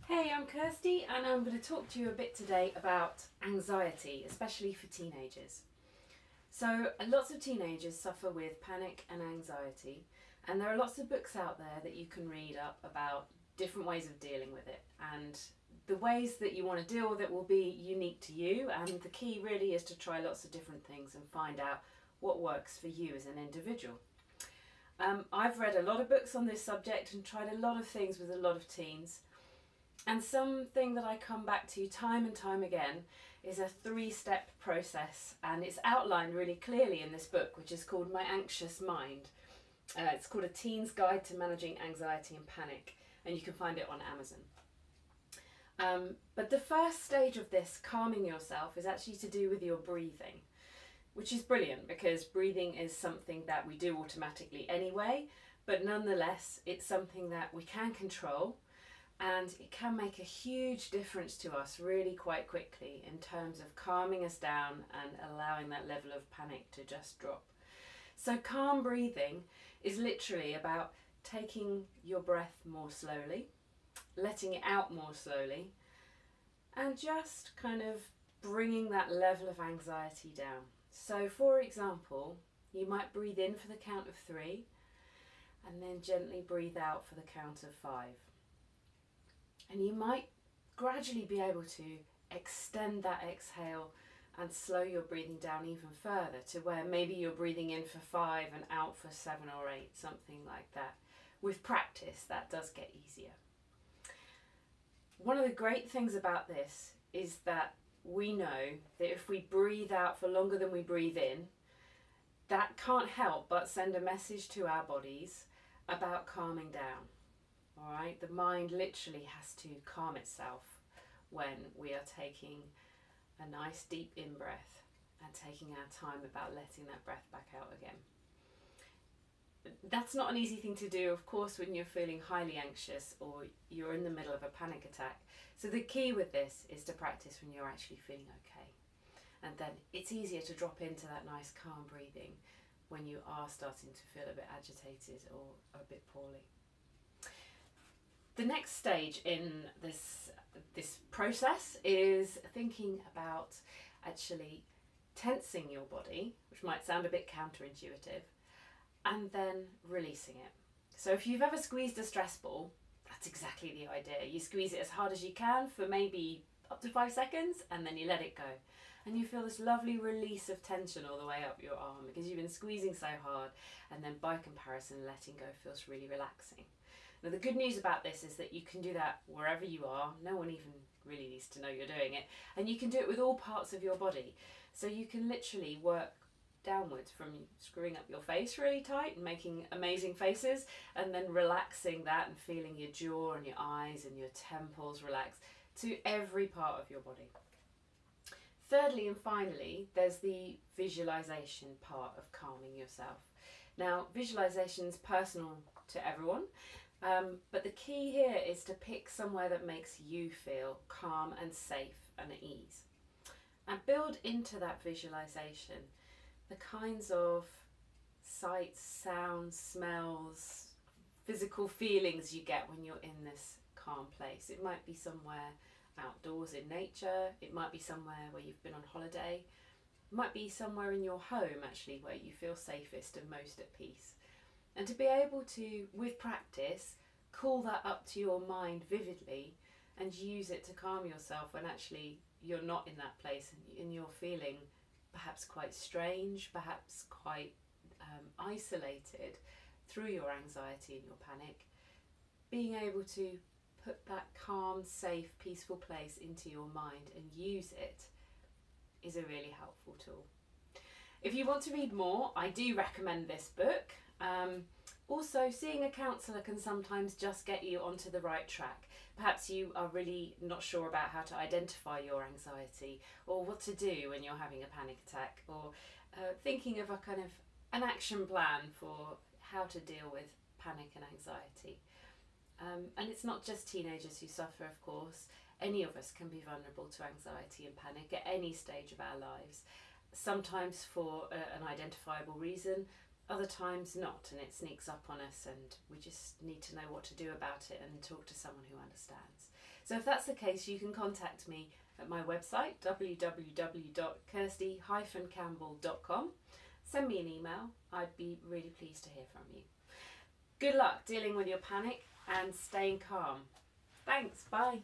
Hey, I'm Kirsty and I'm going to talk to you a bit today about anxiety, especially for teenagers. So lots of teenagers suffer with panic and anxiety, and there are lots of books out there that you can read up about different ways of dealing with it, and the ways that you want to deal with it will be unique to you, and the key really is to try lots of different things and find out what works for you as an individual. I've read a lot of books on this subject and tried a lot of things with a lot of teens. And something that I come back to time and time again is a 3-step process, and it's outlined really clearly in this book, which is called My Anxious Mind. It's called A Teen's Guide to Managing Anxiety and Panic, and you can find it on Amazon. But the first stage of this, calming yourself, is actually to do with your breathing, which is brilliant because breathing is something that we do automatically anyway, but nonetheless it's something that we can control. And it can make a huge difference to us really quite quickly in terms of calming us down and allowing that level of panic to just drop. So calm breathing is literally about taking your breath more slowly, letting it out more slowly, and just kind of bringing that level of anxiety down. So for example, you might breathe in for the count of 3 and then gently breathe out for the count of 5. And you might gradually be able to extend that exhale and slow your breathing down even further to where maybe you're breathing in for 5 and out for 7 or 8, something like that. With practice, that does get easier. One of the great things about this is that we know that if we breathe out for longer than we breathe in, that can't help but send a message to our bodies about calming down. All right, the mind literally has to calm itself when we are taking a nice deep in-breath and taking our time about letting that breath back out again. That's not an easy thing to do, of course, when you're feeling highly anxious or you're in the middle of a panic attack. So the key with this is to practice when you're actually feeling okay. And then it's easier to drop into that nice calm breathing when you are starting to feel a bit agitated or a bit poorly. The next stage in this process is thinking about actually tensing your body, which might sound a bit counterintuitive, and then releasing it. So if you've ever squeezed a stress ball, that's exactly the idea. You squeeze it as hard as you can for maybe up to 5 seconds and then you let it go. And you feel this lovely release of tension all the way up your arm because you've been squeezing so hard, and then by comparison letting go feels really relaxing. Now the good news about this is that you can do that wherever you are. No one even really needs to know you're doing it, and you can do it with all parts of your body. So you can literally work downwards from screwing up your face really tight and making amazing faces, and then relaxing that and feeling your jaw and your eyes and your temples relax to every part of your body. Thirdly and finally, there's the visualization part of calming yourself. Now, visualization is personal to everyone, but the key here is to pick somewhere that makes you feel calm and safe and at ease. And build into that visualization the kinds of sights, sounds, smells, physical feelings you get when you're in this calm place. It might be somewhere outdoors in nature, it might be somewhere where you've been on holiday, it might be somewhere in your home actually where you feel safest and most at peace. And to be able to, with practice, call that up to your mind vividly and use it to calm yourself when actually you're not in that place and you're feeling perhaps quite strange, perhaps quite isolated through your anxiety and your panic. Being able to put that calm, safe, peaceful place into your mind and use it is a really helpful tool. If you want to read more, I do recommend this book. Also, seeing a counsellor can sometimes just get you onto the right track. Perhaps you are really not sure about how to identify your anxiety or what to do when you're having a panic attack, or thinking of a kind of an action plan for how to deal with panic and anxiety. And it's not just teenagers who suffer, of course. Any of us can be vulnerable to anxiety and panic at any stage of our lives. Sometimes for an identifiable reason, other times not, and it sneaks up on us and we just need to know what to do about it and talk to someone who understands. So if that's the case, you can contact me at my website, www.kirsty-campbell.com. Send me an email. I'd be really pleased to hear from you. Good luck dealing with your panic and staying calm. Thanks, bye.